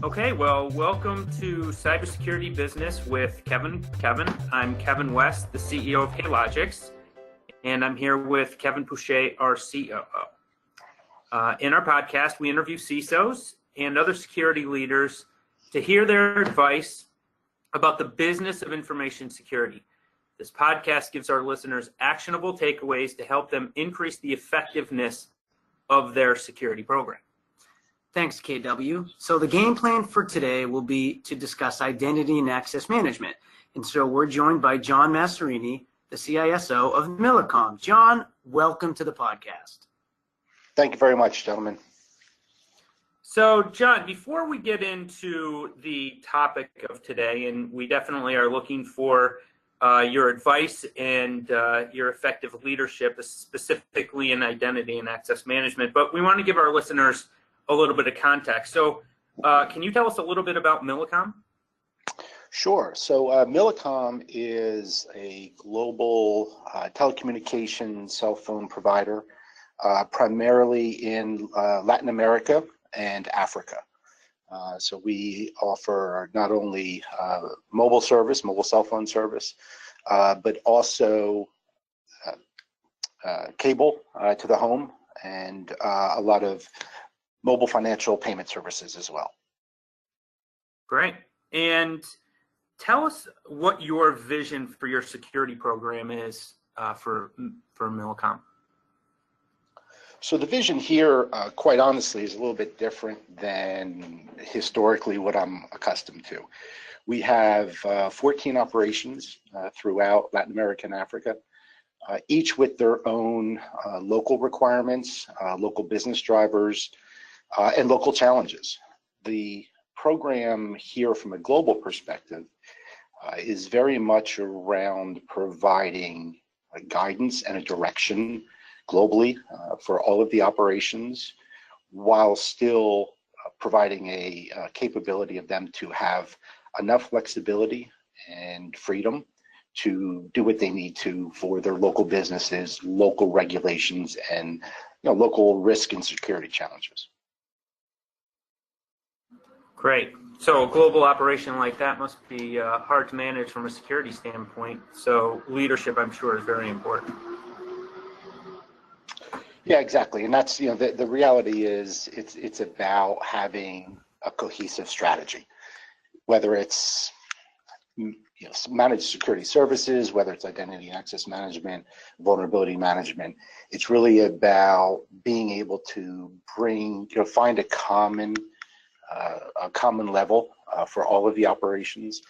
Okay, well, welcome to Cybersecurity Business with Kevin. I'm Kevin West, the CEO of logix, and I'm here with Kevin Pouche, our COO. In our podcast, we interview CISOs and other security leaders to hear their advice about the business of information security. This podcast gives our listeners actionable takeaways to help them increase the effectiveness of their security program. Thanks, KW. So the game plan for today will be to discuss identity and access management. And so we're joined by John Masserini, the CISO of Millicom. John, welcome to the podcast. Thank you very much, gentlemen. So, John, before we get into the topic of today, and we definitely are looking for your advice and your effective leadership, specifically in identity and access management, but we want to give our listeners a little bit of context. So can you tell us a little bit about Millicom? Sure. So Millicom is a global telecommunications cell phone provider, primarily in Latin America and Africa. So we offer not only mobile cell phone service, but also cable to the home and a lot of mobile financial payment services as well. Great. And tell us what your vision for your security program is for Millicom. So the vision here, quite honestly, is a little bit different than historically what I'm accustomed to. We have 14 operations throughout Latin America and Africa, each with their own local requirements, local business drivers, and local challenges. The program here from a global perspective is very much around providing a guidance and a direction globally for all of the operations, while still providing a capability of them to have enough flexibility and freedom to do what they need to for their local businesses, local regulations, and local risk and security challenges. Great. So a global operation like that must be hard to manage from a security standpoint. So leadership, I'm sure, is very important. Yeah, exactly. And that's, the reality is it's about having a cohesive strategy, whether it's managed security services, whether it's identity and access management, vulnerability management. It's really about being able to find a common level for all of the operations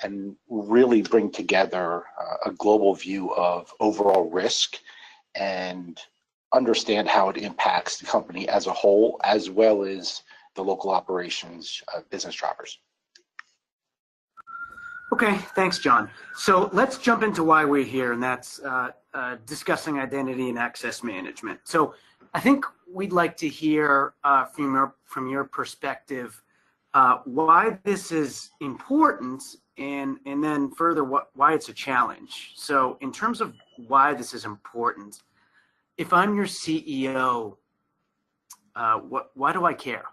and really bring together a global view of overall risk and understand how it impacts the company as a whole, as well as the local operations business drivers. Okay, thanks, John. So let's jump into why we're here, and that's discussing identity and access management. So I think we'd like to hear from your perspective why this is important, and then further why it's a challenge. So in terms of why this is important, if I'm your CEO, why do I care?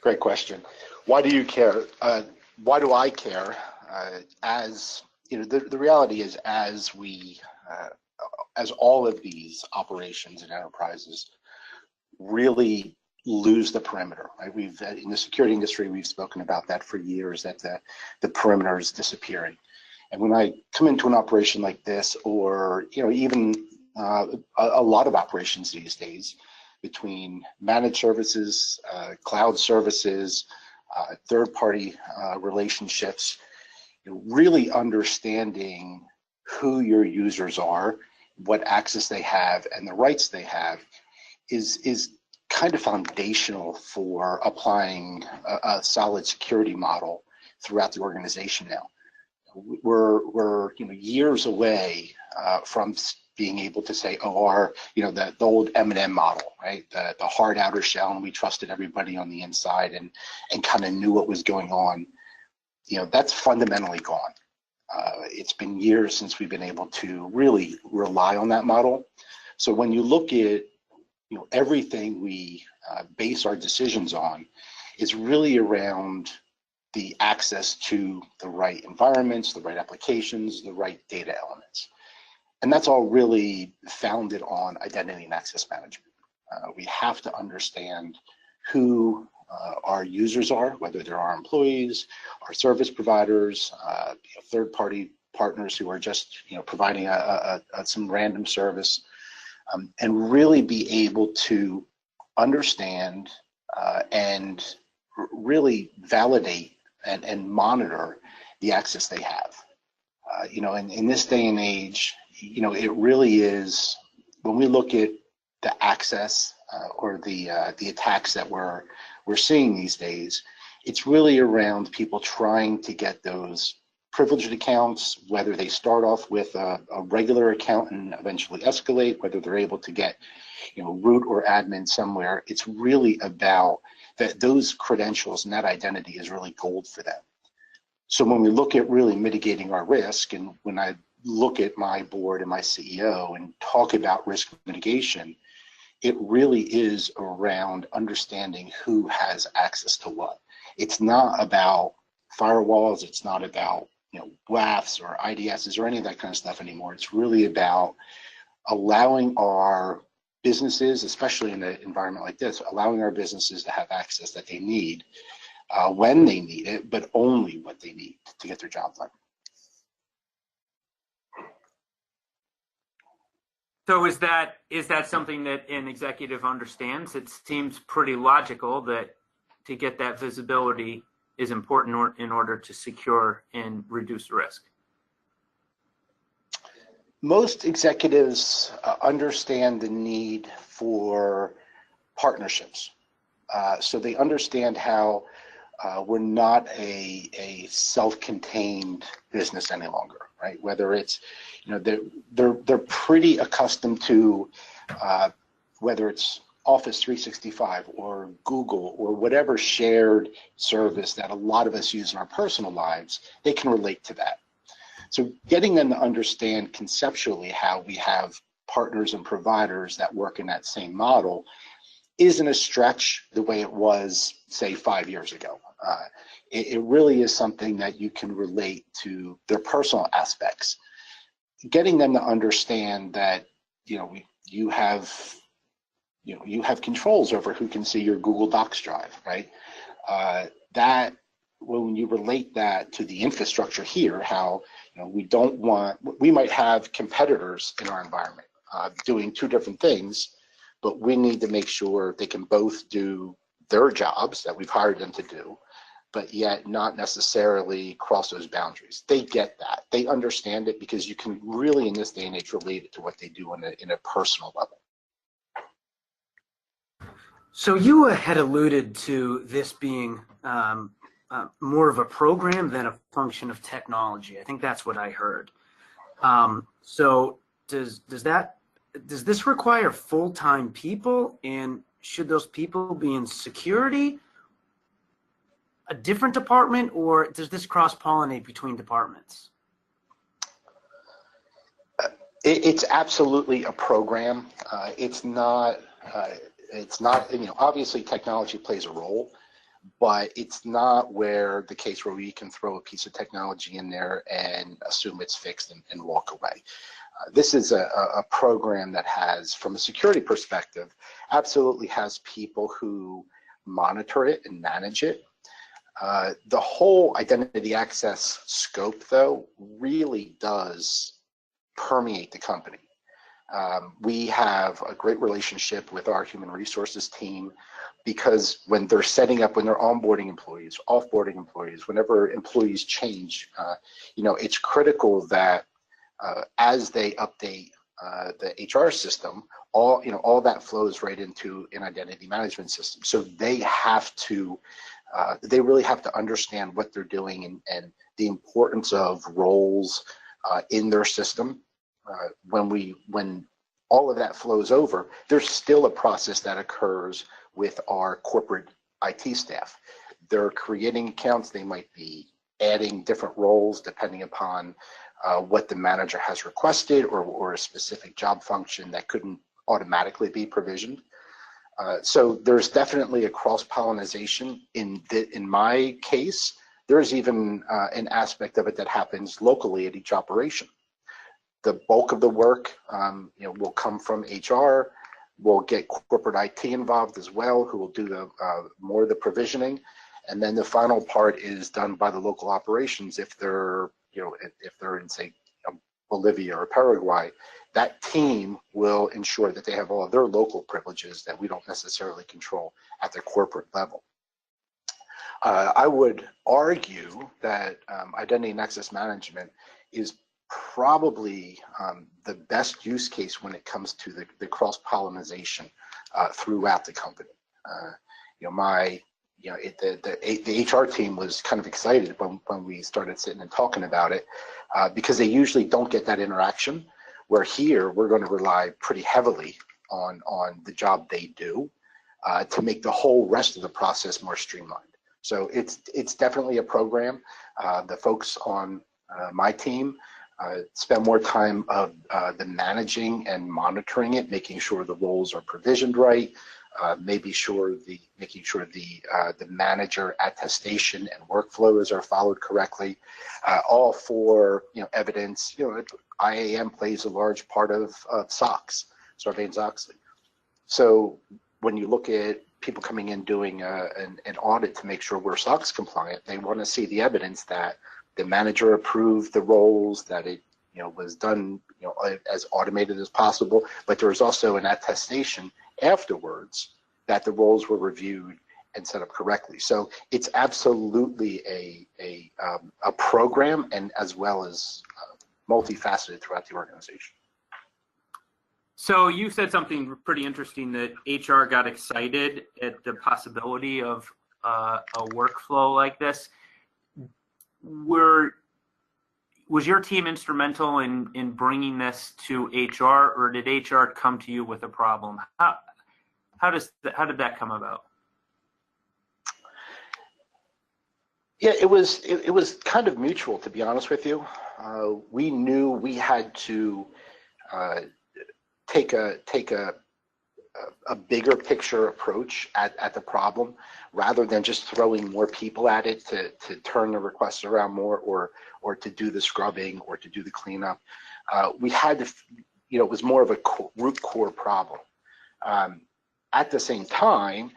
Great question. Why do you care? Why do I care? The reality is, as all of these operations and enterprises really lose the perimeter, right? In the security industry, we've spoken about that for years, that the perimeter is disappearing. And when I come into an operation like this, or even a lot of operations these days, between managed services, cloud services, third-party relationships, really understanding who your users are, what access they have, and the rights they have is kind of foundational for applying a solid security model throughout the organization now. We're years away from being able to say, the old M&M model, right? The hard outer shell, and we trusted everybody on the inside and kind of knew what was going on. That's fundamentally gone. It's been years since we've been able to really rely on that model. So when you look at everything we base our decisions on, is really around the access to the right environments, the right applications, the right data elements. And that's all really founded on identity and access management. We have to understand who our users are, whether they're our employees, our service providers, third-party partners who are just providing some random service, and really be able to understand and really validate and monitor the access they have. In this day and age, it really is, when we look at the access or the attacks that we're seeing these days, it's really around people trying to get those privileged accounts, whether they start off with a regular account and eventually escalate, whether they're able to get root or admin somewhere. It's really about that those credentials and that identity is really gold for them. So when we look at really mitigating our risk, and when I look at my board and my CEO and talk about risk mitigation, it really is around understanding who has access to what. It's not about firewalls, it's not about WAFs or IDSs or any of that kind of stuff anymore. It's really about allowing our businesses, especially in an environment like this, allowing our businesses to have access that they need when they need it, but only what they need to get their job done. So is that something that an executive understands? It seems pretty logical that to get that visibility is important in order to secure and reduce risk. Most executives understand the need for partnerships. So they understand how we're not a self-contained business any longer, right? Whether it's, they're pretty accustomed to whether it's Office 365 or Google or whatever shared service that a lot of us use in our personal lives, they can relate to that. So getting them to understand conceptually how we have partners and providers that work in that same model isn't a stretch the way it was, say, 5 years ago. It really is something that you can relate to their personal aspects. Getting them to understand that you have controls over who can see your Google Docs drive, right? That when you relate that to the infrastructure here, how we might have competitors in our environment doing two different things, but we need to make sure they can both do their jobs that we've hired them to do, but yet not necessarily cross those boundaries. They get that. They understand it because you can really, in this day and age, relate it to what they do in a personal level. So you had alluded to this being more of a program than a function of technology. I think that's what I heard. So does this require full-time people, and should those people be in security, a different department, or does this cross-pollinate between departments? It's absolutely a program. It's not, obviously technology plays a role, but it's not where the case where we can throw a piece of technology in there and assume it's fixed and walk away. This is a program that has, from a security perspective, absolutely has people who monitor it and manage it. The whole identity access scope, though, really does permeate the company. We have a great relationship with our human resources team, because when they're setting up, when they're onboarding employees, offboarding employees, whenever employees change, it's critical that as they update the HR system, all that flows right into an identity management system. So they have to, they really have to understand what they're doing and the importance of roles in their system. When all of that flows over, there's still a process that occurs with our corporate IT staff. They're creating accounts. They might be adding different roles depending upon what the manager has requested or a specific job function that couldn't automatically be provisioned. So there's definitely a cross-pollination. In my case, there's even an aspect of it that happens locally at each operation. The bulk of the work will come from HR. We'll get corporate IT involved as well, who will do the more of the provisioning, and then the final part is done by the local operations. If they're if they're in, say, Bolivia or Paraguay, that team will ensure that they have all of their local privileges that we don't necessarily control at the corporate level. I would argue that identity and access management is probably the best use case when it comes to the cross-pollination throughout the company. The HR team was kind of excited when we started sitting and talking about it because they usually don't get that interaction, where here we're going to rely pretty heavily on the job they do to make the whole rest of the process more streamlined. So it's definitely a program. The folks on my team spend more time of the managing and monitoring it, making sure the roles are provisioned right, making sure the manager attestation and workflows are followed correctly, all for evidence. IAM plays a large part of SOX, Sarbanes-Oxley. So when you look at people coming in doing an audit to make sure we're SOX compliant, they want to see the evidence that the manager approved the roles, that it was done as automated as possible, but there was also an attestation afterwards that the roles were reviewed and set up correctly. So it's absolutely a program, and as well as multifaceted throughout the organization. So you said something pretty interesting, that HR got excited at the possibility of a workflow like this. Was your team instrumental in bringing this to HR, or did HR come to you with a problem? How did that come about? Yeah, it was kind of mutual, to be honest with you. We knew we had to take a bigger picture approach at the problem, rather than just throwing more people at it to turn the requests around more, or to do the scrubbing or to do the cleanup. We had to, it was more of a root core problem. At the same time,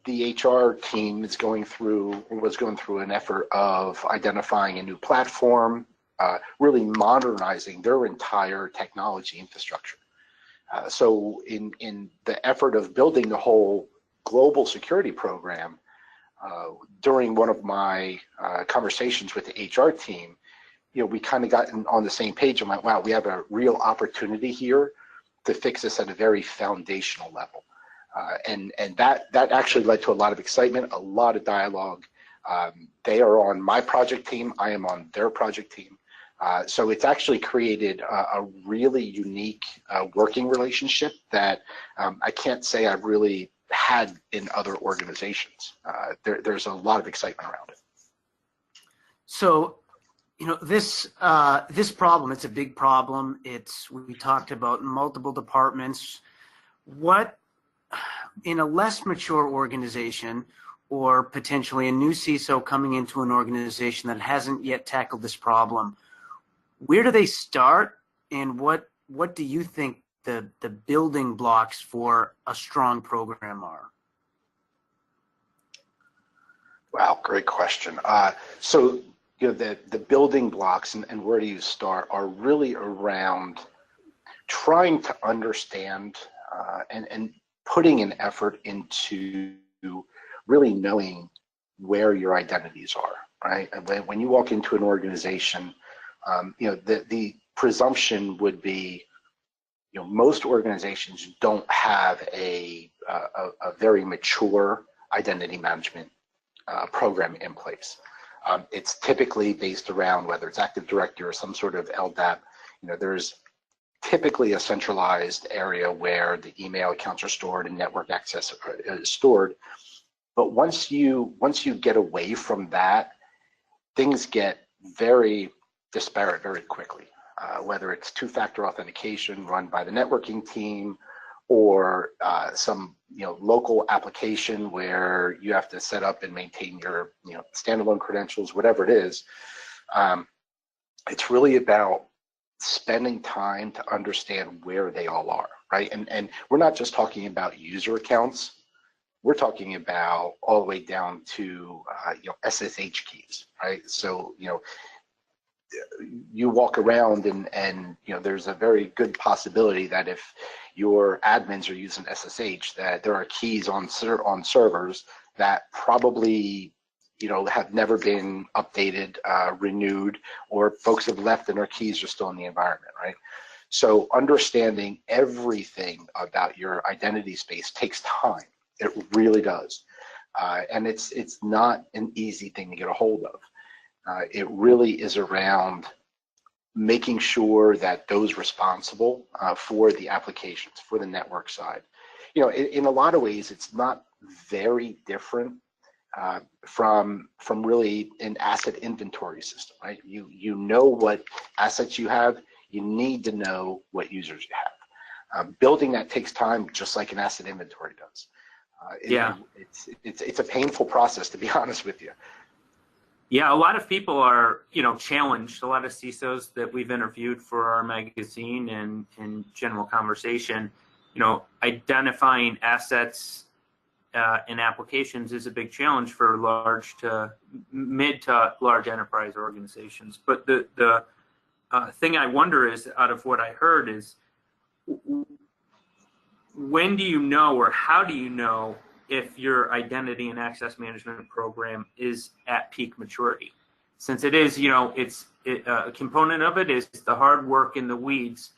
the HR team was going through an effort of identifying a new platform, really modernizing their entire technology infrastructure. So in the effort of building the whole global security program, during one of my conversations with the HR team, we kind of got on the same page. I'm like, wow, we have a real opportunity here to fix this at a very foundational level. And that actually led to a lot of excitement, a lot of dialogue. They are on my project team. I am on their project team. So it's actually created a really unique working relationship that I can't say I've really had in other organizations. There's a lot of excitement around it. So, this problem, it's a big problem. We talked about multiple departments. What, in a less mature organization, or potentially a new CISO coming into an organization that hasn't yet tackled this problem, where do they start, and what do you think the building blocks for a strong program are? Wow, great question. So the building blocks and where do you start are really around trying to understand and putting an effort into really knowing where your identities are, right? And when you walk into an organization, the presumption would be, most organizations don't have a very mature identity management program in place. It's typically based around whether it's Active Directory or some sort of LDAP. There's typically a centralized area where the email accounts are stored and network access is stored. But once you get away from that, things get very disparate very quickly. Whether it's two-factor authentication run by the networking team, or some local application where you have to set up and maintain your standalone credentials, whatever it is. It's really about spending time to understand where they all are, right? And we're not just talking about user accounts. We're talking about all the way down to SSH keys, right? So you walk around and there's a very good possibility that if your admins are using SSH, that there are keys on servers that probably have never been updated, renewed, or folks have left and their keys are still in the environment, right? So understanding everything about your identity space takes time. It really does. And it's not an easy thing to get a hold of. It really is around making sure that those responsible for the applications, for the network side. In a lot of ways, it's not very different from really an asset inventory system, right? You know what assets you have. You need to know what users you have. Building that takes time, just like an asset inventory does. It's a painful process, to be honest with you. Yeah, a lot of people are, challenged. A lot of CISOs that we've interviewed for our magazine and in general conversation, identifying assets and applications is a big challenge for mid to large enterprise organizations. But the thing I wonder is, out of what I heard, is when do you know, or how do you know, if your identity and access management program is at peak maturity? Since it is, a component of it is the hard work in the weeds.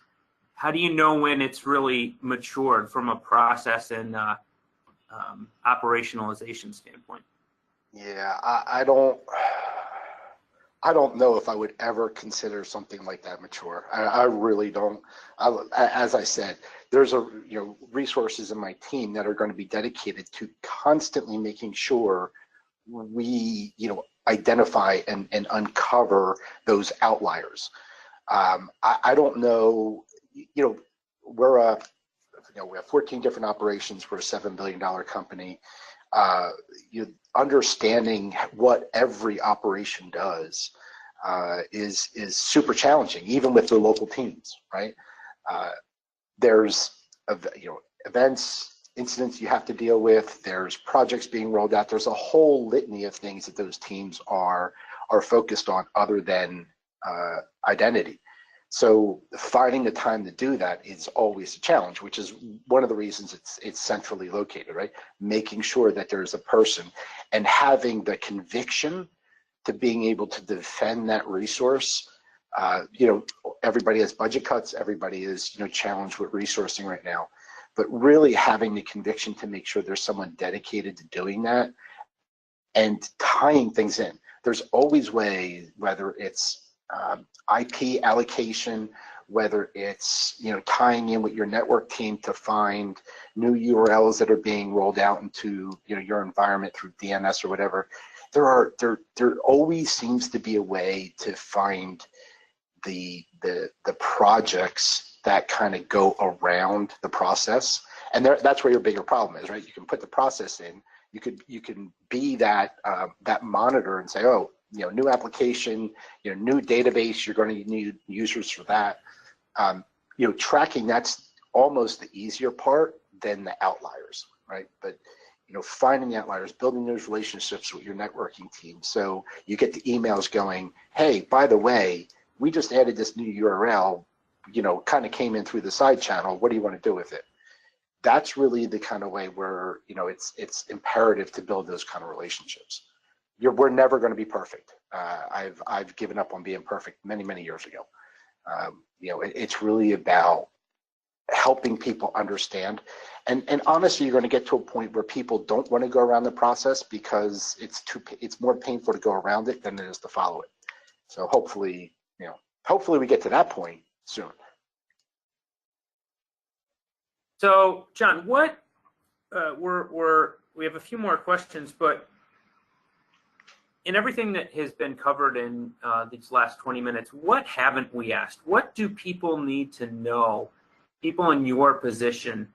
How do you know when it's really matured from a process and operationalization standpoint? Yeah, I don't know if I would ever consider something like that mature. I really don't. As I said, there's resources in my team that are going to be dedicated to constantly making sure we identify and uncover those outliers. I don't know. We have 14 different operations. We're a $7 billion company. Understanding what every operation does is super challenging, even with the local teams, right? There's events, incidents you have to deal with. There's projects being rolled out. There's a whole litany of things that those teams are focused on other than identity. So finding the time to do that is always a challenge, which is one of the reasons it's centrally located, right? Making sure that there's a person and having the conviction to being able to defend that resource. Everybody has budget cuts. Everybody is, challenged with resourcing right now, but really having the conviction to make sure there's someone dedicated to doing that and tying things in. There's always ways, whether it's IP allocation, whether it's tying in with your network team to find new URLs that are being rolled out into your environment through DNS or whatever. There always seems to be a way to find the projects that kind of go around the process, and that's where your bigger problem is, right? You can put the process in. You can be that monitor and say, oh, new application, new database, you're going to need users for that. Tracking, that's almost the easier part than the outliers, right? But, finding the outliers, building those relationships with your networking team. So you get the emails going, hey, by the way, we just added this new URL, kind of came in through the side channel. What do you want to do with it? That's really the kind of way where, it's imperative to build those kind of relationships. We're never going to be perfect. I've given up on being perfect many years ago. It's really about helping people understand, and honestly, you're going to get to a point where people don't want to go around the process because it's more painful to go around it than it is to follow it. So hopefully we get to that point soon. So John, what we have a few more questions, but in everything that has been covered in these last 20 minutes, what haven't we asked? What do people need to know, people in your position,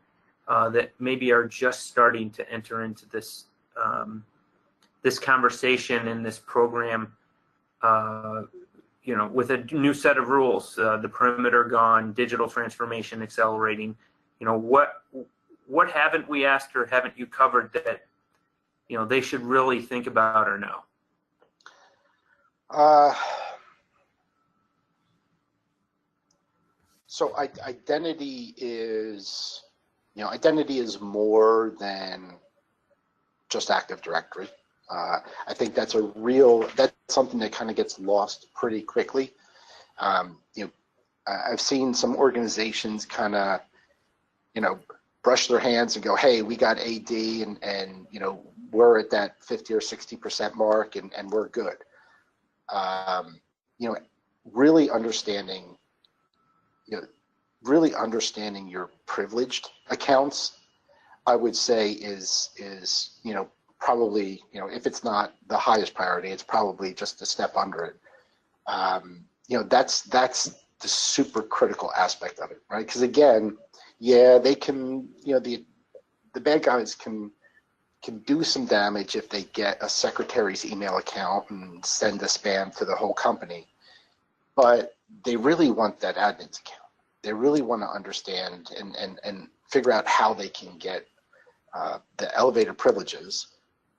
that maybe are just starting to enter into this this conversation in this program, with a new set of rules, the perimeter gone, digital transformation accelerating. What haven't we asked or haven't you covered that they should really think about or know? So identity is more than just Active Directory. I think that's something that kind of gets lost pretty quickly. I've seen some organizations kind of, brush their hands and go, hey, we got AD and we're at that 50 or 60% mark and we're good. Really understanding your privileged accounts, I would say is probably, if it's not the highest priority, it's probably just a step under it. That's the super critical aspect of it, right? Because again, yeah, they can, the bad guys can do some damage if they get a secretary's email account and send a spam to the whole company, but they really want that admin's account. They really want to understand and figure out how they can get the elevated privileges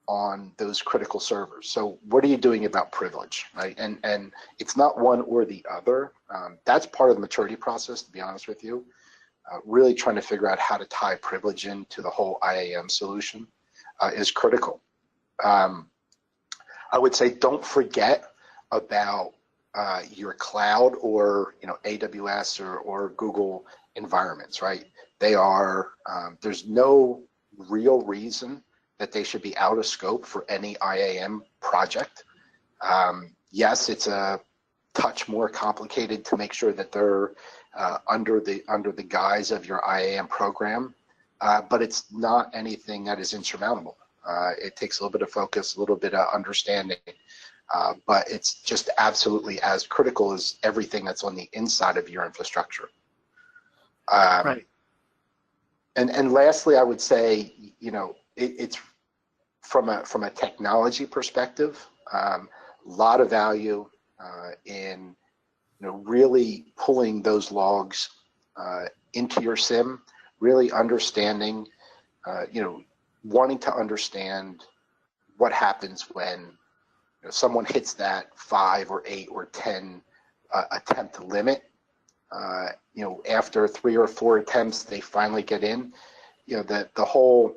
on those critical servers. So what are you doing about privilege, right? And it's not one or the other. That's part of the maturity process, to be honest with you. Really trying to figure out how to tie privilege into the whole IAM solution is critical. I would say don't forget about your cloud or AWS or Google environments, right? They are, there's no real reason that they should be out of scope for any IAM project. Yes, it's a touch more complicated to make sure that they're under the guise of your IAM program, but it's not anything that is insurmountable. It takes a little bit of focus, a little bit of understanding, but it's just absolutely as critical as everything that's on the inside of your infrastructure. Right. And lastly, I would say, it's from a technology perspective, a lot of value in really pulling those logs into your SIM, really understanding, wanting to understand what happens when someone hits that 5 or 8 or 10 attempt limit. After 3 or 4 attempts, they finally get in. The whole,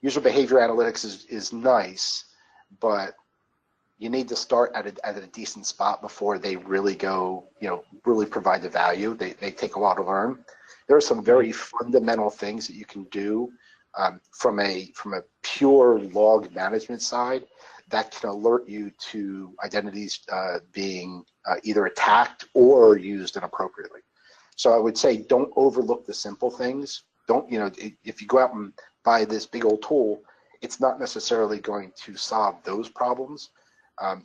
user behavior analytics is nice, but you need to start at a decent spot before they really go, really provide the value. They take a while to learn. There are some very fundamental things that you can do from a pure log management side that can alert you to identities being either attacked or used inappropriately. So I would say don't overlook the simple things. Don't, if you go out and buy this big old tool, it's not necessarily going to solve those problems.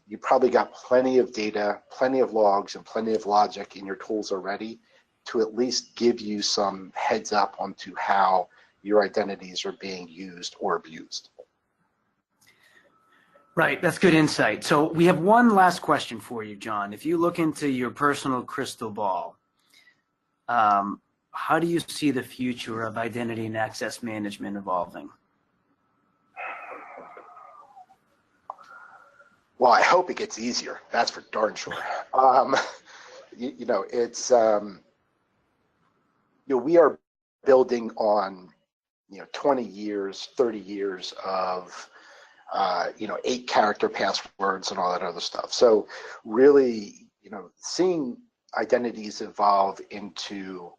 You probably got plenty of data, plenty of logs, and plenty of logic in your tools already to at least give you some heads up onto how your identities are being used or abused. Right, that's good insight. So we have one last question for you, John. If you look into your personal crystal ball, how do you see the future of identity and access management evolving? Well, I hope it gets easier. That's for darn sure. It's we are building on 20 years, 30 years of 8-character passwords and all that other stuff. So really, seeing identities evolve into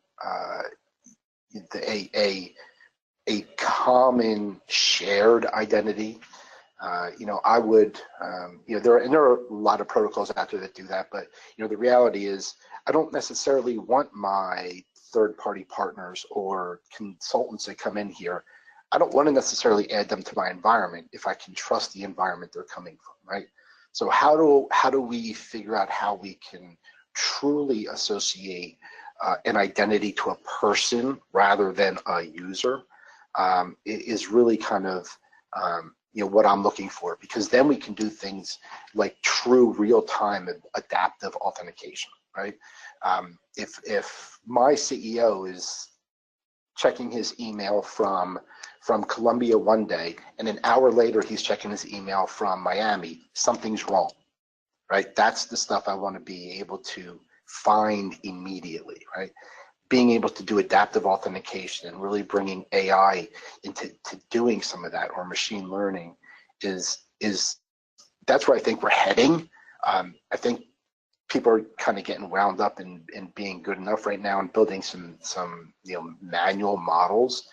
a common shared identity. I would, there are a lot of protocols out there that do that, but the reality is I don't necessarily want my third-party partners or consultants that come in here. I don't want to necessarily add them to my environment if I can trust the environment they're coming from, right? So how do we figure out how we can truly associate an identity to a person rather than a user is really kind of what I'm looking for, because then we can do things like true real-time adaptive authentication, right? If my CEO is checking his email from Colombia one day, and an hour later he's checking his email from Miami, something's wrong, right? That's the stuff I want to be able to find immediately, right? Being able to do adaptive authentication and really bringing AI into doing some of that, or machine learning, is that's where I think we're heading. I think people are kind of getting wound up in being good enough right now and building some manual models,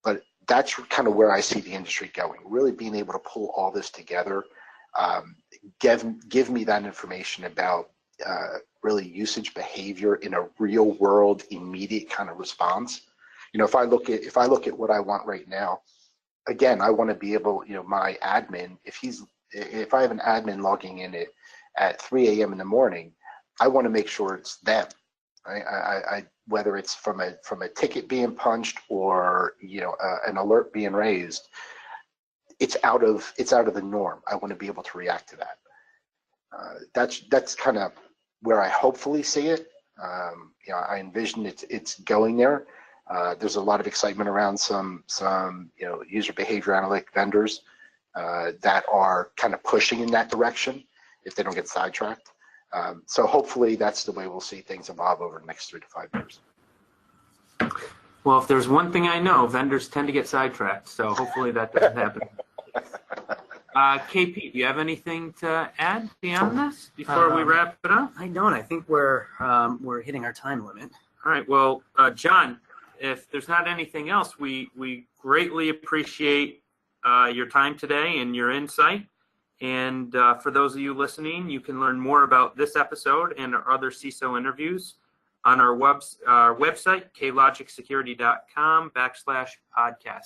but that's kind of where I see the industry going. Really being able to pull all this together, give me that information about really usage behavior in a real world, immediate kind of response. If I look at what I want right now, again, I want to be able, my admin, if I have an admin logging in at 3 a.m. in the morning, I want to make sure it's them. Right? I whether it's from a ticket being punched or an alert being raised, it's out of the norm. I want to be able to react to that. That's kind of where I hopefully see it. I envision it's going there. There's a lot of excitement around some user behavior analytic vendors that are kind of pushing in that direction if they don't get sidetracked. So hopefully that's the way we'll see things evolve over the next 3 to 5 years. Well, if there's one thing I know, vendors tend to get sidetracked, so hopefully that doesn't happen. KP, do you have anything to add beyond this before we wrap it up? I don't. I think we're hitting our time limit. All right. Well, John, if there's not anything else, we greatly appreciate your time today and your insight. And for those of you listening, you can learn more about this episode and our other CISO interviews on our website, klogixsecurity.com/podcast.